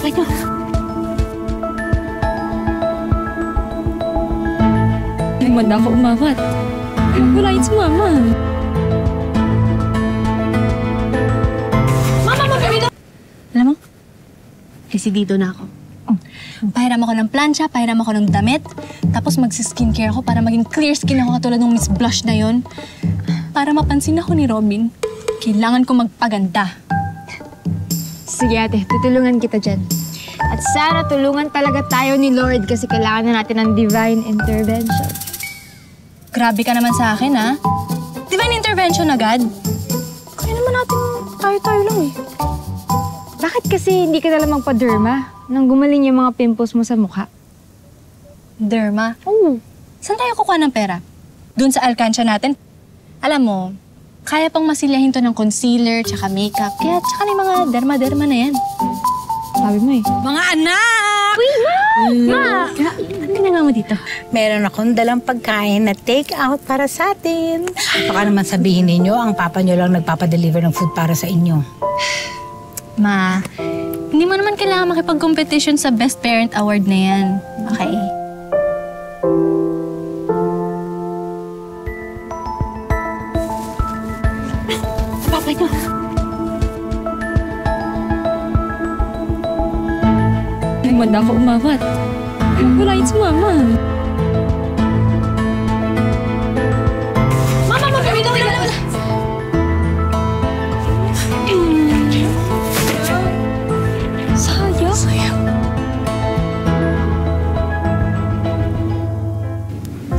Bakit na? Naman na ako umawat. Wala yun si Mama. Mama, magkabito! Alam mo, desidido na ako. Pahiram ako ng plancha, pahiram ako ng damit, tapos magsi-skincare ako para maging clear skin ako katulad ng Miss Blush na yon. Para mapansin ako ni Robin, kailangan ko magpaganda. Sige ate, tutulungan kita dyan. At sana tulungan talaga tayo ni Lord kasi kailangan na natin ng divine intervention. Grabe ka naman sa akin, ha? Divine intervention agad? Kaya naman natin tayo-tayo lang eh. Bakit kasi hindi ka nalang magpa-derma nang gumaling yung mga pimples mo sa mukha? Derma? Oo. Saan tayo kukuha ng pera? Doon sa alkansya natin? Alam mo, kaya pang masilyahin to ng concealer, tsaka makeup, kaya tsaka na yung mga derma-derma na yan. Sabi mo eh. Mga anak! Uy, Ma! Ma! Ano ginagawa mo dito? Meron akong dalang pagkain na take out para sa atin. Baka naman sabihin ninyo, ang papa nyo lang nagpapadeliver ng food para sa inyo. Ma, hindi mo naman kailangan makipag-competition sa Best Parent Award na yan. Okay? Bakit na? Naman na ako umawat. Wala yun si Mama. Mama, magkabito!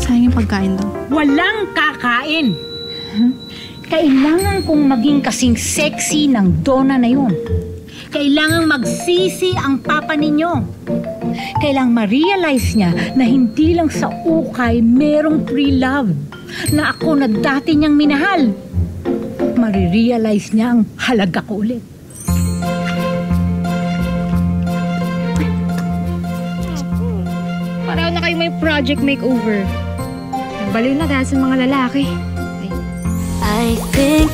Sayang yung pagkain daw. Walang kakain! Kailangan kong maging kasing sexy ng Donna na yun. Kailangang magsisi ang papa ninyo. Kailangang ma-realize niya na hindi lang sa ukay merong pre-love na ako na dati niyang minahal. Marirealize niya ang halaga ko ulit. Pareho na kayo may project makeover. Nagbaliw na dahil sa mga lalaki. I think